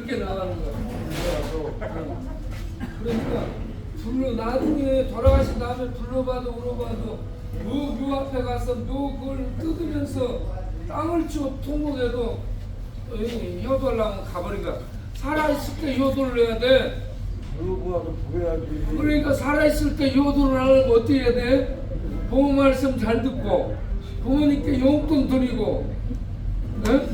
그렇게 나가는 거야. 그러니까 나중에 돌아가신 다음에 불러봐도 울어봐도 묘 앞에 가서 그걸 뜯으면서 땅을 치고 통곡해도 효도하려면 가버리니까 살아있을 때 효도를 해야 돼. 그러고도 보여야지. 그러니까 살아있을 때 효도를 하려면 어떻게 해야 돼? 부모 말씀 잘 듣고 부모님께 용돈 드리고, 네?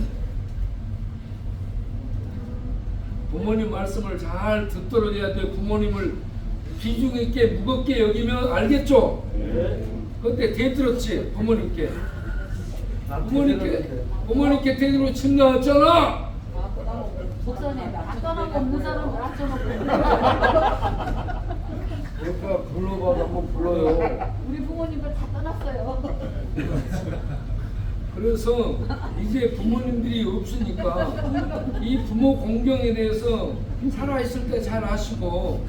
부모님 말씀을 잘 듣도록 해야 돼. 부모님을 비중 있게 무겁게 여기면 알겠죠? 그때 대들었지 부모님께. 부모님께 대들어 침 나왔잖아. 목사님 안 떠나고 없는 사람 맞춰놓고 그러니까 불러봐도 한번 불러요. 우리 부모님들 다 떠났어요. 그래서 이제 부모님들이 없으니까 이 부모 공경에 대해서 살아있을 때 잘 아시고,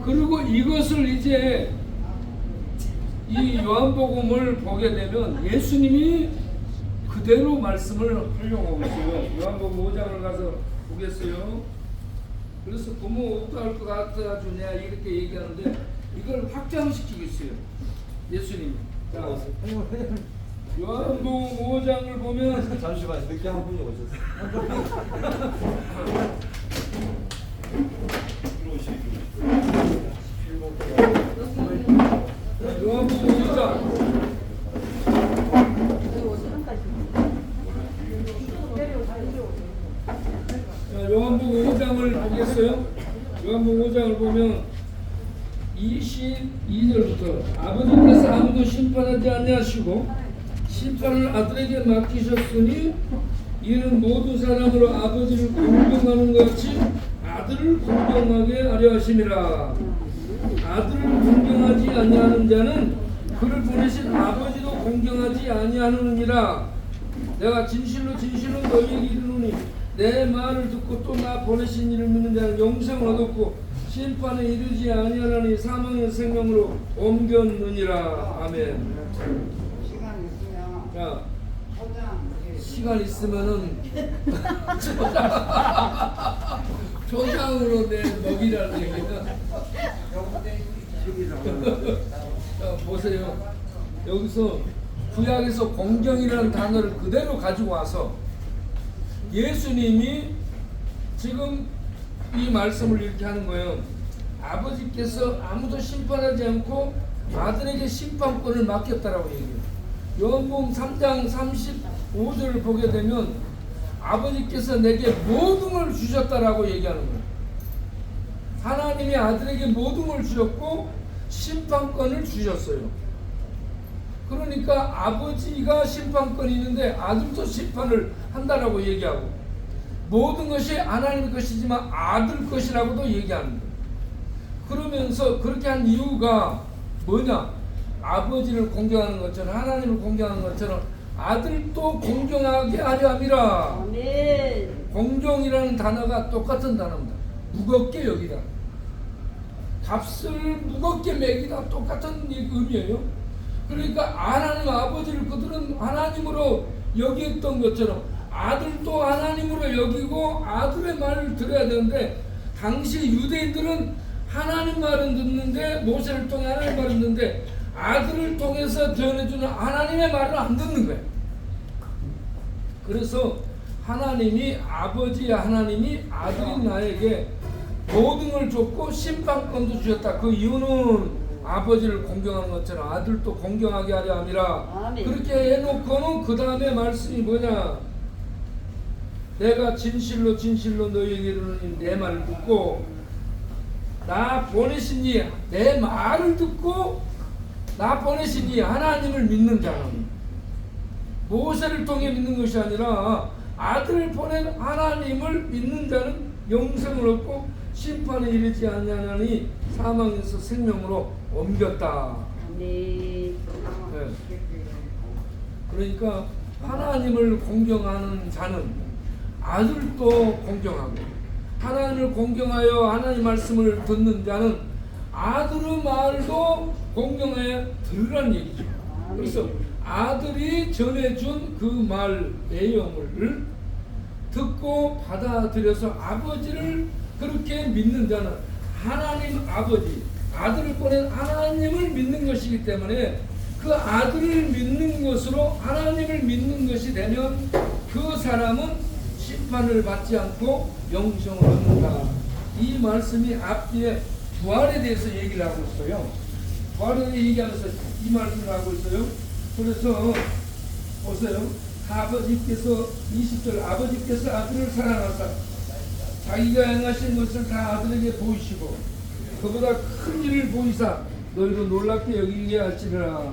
그리고 이것을 이제 이 요한복음을 보게 되면 예수님이 그대로 말씀을 활용하고 있어요. 요한복음 5장을 가서 보겠어요. 그래서 부모 어떡할 것 같아가지고 내가 이렇게 얘기하는데 이걸 확장시키고 있어요. 예수님이. 자, 요한복음 5장을 보면 잠시만, 늦게 한 분이 오셨어요. 요한복음 5장. 요한복음 5장을 보겠어요? 요한복음 5장을 보면 22절부터 아버지께서 아무도 심판하지 아니하시고 심판을 아들에게 맡기셨으니 이는 모든 사람으로 아버지를 공경하는 것 같이 아들을 공경하게 하려 하심이라. 아들을 공경하지 아니하는 자는 그를 보내신 아버지도 공경하지 아니하느니라. 내가 진실로 진실로 너희에게 이르노니 내 말을 듣고 또 나 보내신 이를 믿는 자는 영생을 얻었고 심판에 이르지 아니하나니 사망의 생명으로 옮겼느니라. 아멘. 시간 있으면 자, 포장 시간 있으면은 조장으로 내 먹이라는 얘기가. 자, 보세요. 여기서 구약에서 공경이라는 단어를 그대로 가지고 와서 예수님이 지금 이 말씀을 이렇게 하는 거예요. 아버지께서 아무도 심판하지 않고 아들에게 심판권을 맡겼다라고 얘기해요. 요한복음 3장 35절을 보게 되면 아버지께서 내게 모든 걸 주셨다라고 얘기하는 거예요. 하나님이 아들에게 모든 걸 주셨고 심판권을 주셨어요. 그러니까 아버지가 심판권이 있는데 아들도 심판을 한다라고 얘기하고, 모든 것이 하나님의 것이지만 아들 것이라고도 얘기하는 거예요. 그러면서 그렇게 한 이유가 뭐냐? 아버지를 공경하는 것처럼 하나님을 공경하는 것처럼 아들도 공경하게 하려 함이라. 아멘. 공경이라는 단어가 똑같은 단어입니다. 무겁게 여기다. 값을 무겁게 매기다. 똑같은 의미예요. 그러니까 하나님 아버지를 그들은 하나님으로 여겼던 것처럼 아들도 하나님으로 여기고 아들의 말을 들어야 되는데, 당시 유대인들은 하나님 말은 듣는데 모세를 통해 하나님 말을 듣는데 아들을 통해서 전해주는 하나님의 말을 안 듣는 거예요. 그래서 하나님이 아버지야 하나님이 아들인 나에게 모든 걸 줬고 심판권도 주셨다. 그 이유는 아버지를 공경하는 것처럼 아들도 공경하게 하려 함이라. 아멘. 그렇게 해놓고는 그 다음에 말씀이 뭐냐? 내가 진실로 진실로 너희에게 이르노니 내 말을 듣고 나 보내신 이 내 말을 듣고 나 보내신 이 하나님을 믿는 자는, 모세를 통해 믿는 것이 아니라 아들을 보낸 하나님을 믿는 자는 영생을 얻고 심판에 이르지 아니하나니 사망에서 생명으로 옮겼다. 아멘. 네. 그러니까 하나님을 공경하는 자는 아들도 공경하고, 하나님을 공경하여 하나님 말씀을 듣는 자는 아들의 말도 공경하여 들으라는 얘기죠. 그래서 아들이 전해준 그 말 내용을 듣고 받아들여서 아버지를 그렇게 믿는 자는 하나님 아버지, 아들을 보낸 하나님을 믿는 것이기 때문에 그 아들을 믿는 것으로 하나님을 믿는 것이 되면 그 사람은 심판을 받지 않고 영생을 얻는다. 이 말씀이 앞뒤에 부활에 대해서 얘기를 하고 있어요. 부활에 대해서 얘기하면서 이 말씀을 하고 있어요. 그래서 보세요. 아버지께서 20절 아버지께서 아들을 사랑하사 자기가 행하신 것을 다 아들에게 보이시고 그보다 큰 일을 보이사 너희로 놀랍게 여기게 할지니라.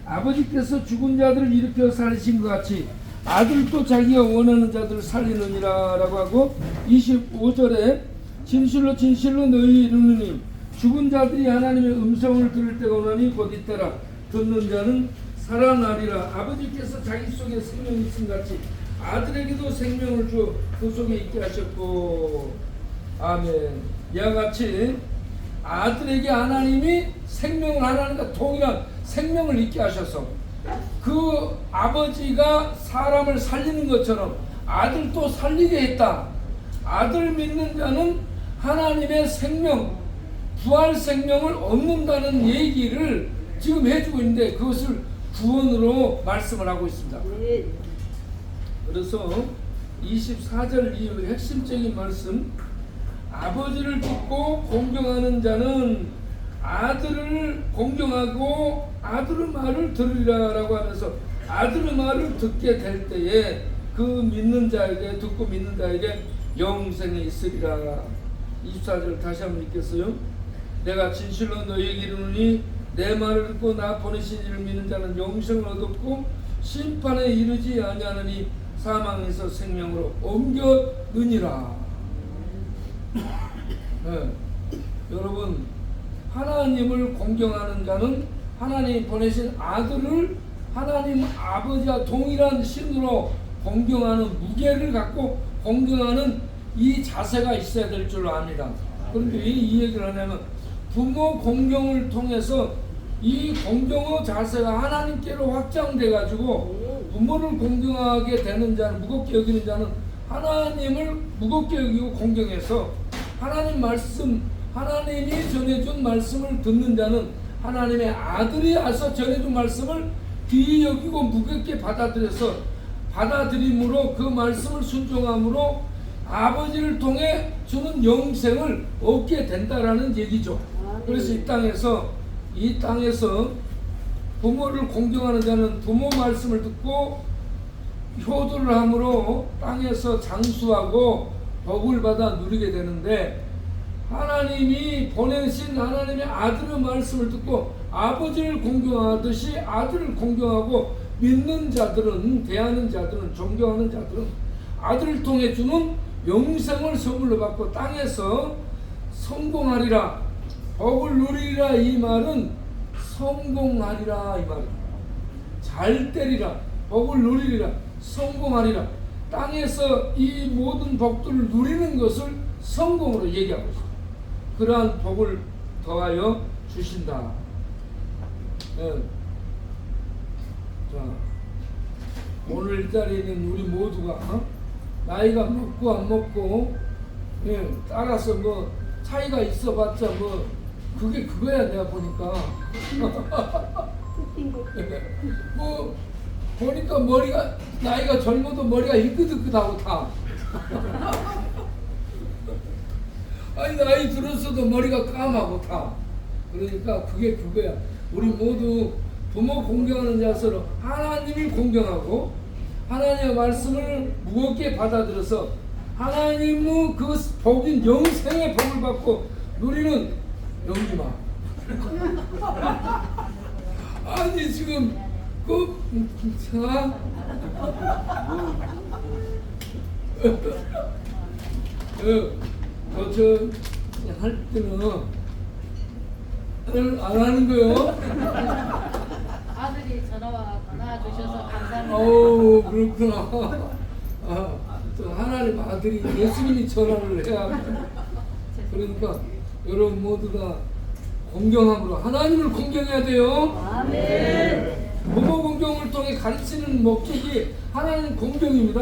아버지께서 죽은 자들을 일으켜 살리신 것 같이 아들도 자기가 원하는 자들을 살리느니라 라고 하고 25절에 진실로 진실로 너희 이르노니 죽은 자들이 하나님의 음성을 들을 때가 오나니 곧 이때라. 듣는 자는 살아나리라. 아버지께서 자기 속에 생명이 있음 같이 아들에게도 생명을 주어 그 속에 있게 하셨고 아멘. 이와 같이 아들에게 하나님이 생명을 하나님과 동일한 생명을 있게 하셔서 그 아버지가 사람을 살리는 것처럼 아들도 살리게 했다. 아들 믿는 자는 하나님의 생명, 부활 생명을 얻는다는 얘기를 지금 해주고 있는데 그것을 구원으로 말씀을 하고 있습니다. 그래서 24절 이후의 핵심적인 말씀, 아버지를 듣고 공경하는 자는 아들을 공경하고 아들의 말을 들으리라 라고 하면서 아들의 말을 듣게 될 때에 그 믿는 자에게 듣고 믿는 자에게 영생이 있으리라. 24절 다시 한번 읽겠어요. 내가 진실로 너희에게 이르노니 내 말을 듣고 나 보내신 이를 믿는 자는 영생을 얻었고 심판에 이르지 아니하느니 사망에서 생명으로 옮겨느니라. 네. 여러분, 하나님을 공경하는 자는 하나님 보내신 아들을 하나님 아버지와 동일한 신으로 공경하는 무게를 갖고 공경하는 이 자세가 있어야 될 줄 압니다. 그런데 왜 이 얘기를 하냐면 부모 공경을 통해서 이 공경의 자세가 하나님께로 확장돼 가지고 부모를 공경하게 되는 자는, 무겁게 여기는 자는 하나님을 무겁게 여기고 공경해서 하나님 말씀, 하나님이 전해준 말씀을 듣는 자는 하나님의 아들이 와서 전해준 말씀을 귀히 여기고 무겁게 받아들임으로 그 말씀을 순종함으로 아버지를 통해 주는 영생을 얻게 된다라는 얘기죠. 그래서 이 땅에서 부모를 공경하는 자는 부모 말씀을 듣고 효도를 함으로 땅에서 장수하고 복을 받아 누리게 되는데, 하나님이 보내신 하나님의 아들의 말씀을 듣고 아버지를 공경하듯이 아들을 공경하고 믿는 자들은, 대하는 자들은, 존경하는 자들은 아들을 통해 주는 영생을 선물로 받고 땅에서 성공하리라. 복을 누리리라. 이 말은 성공하리라 이 말이야. 잘 되리라, 복을 누리리라, 성공하리라. 땅에서 이 모든 복들을 누리는 것을 성공으로 얘기하고 있어. 그러한 복을 더하여 주신다. 예. 자, 오늘 이 자리에 있는 우리 모두가 나이가 먹고 안 먹고 따라서 뭐 차이가 있어봤자 뭐 그게 그거야. 내가 보니까 뭐 보니까 머리가, 나이가 젊어도 머리가 희끗희끗하고 다 아니 나이 들었어도 머리가 까마고 다. 그러니까 그게 그거야. 우리 모두 부모 공경하는 자세로 하나님을 공경하고 하나님의 말씀을 무겁게 받아들여서 하나님의 그 복인 영생의 복을 받고 누리는 영지마. 아니 지금 할 때는 안 하는 거요. 아들이 전화 주셔서 감사합니다. 어우 그렇구나. 또 하나님 아들이 예수님이 전화를 해야 합니다. 그러니까 여러분 모두 다 공경함으로 하나님을 공경해야 돼요. 아멘. 부모 공경을 통해 가르치는 목적이 하나님 공경입니다.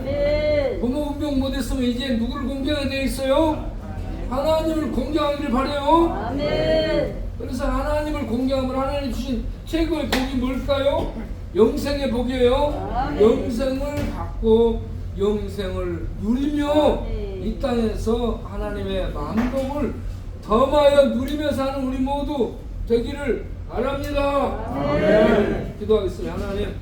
아멘. 부모 공경 못했으면 이제 누구를 공경해야 돼 있어요? 하나님을 공경하기를 바래요. 아멘. 그래서 하나님을 공경하면 하나님 주신 최고의 복이 뭘까요? 영생의 복이에요. 아멘. 영생을 받고 영생을 누리며 아멘. 이 땅에서 하나님의 만복을 더 많이 누리며 사는 우리 모두 되기를 바랍니다. 아멘. 기도하겠습니다. 하나님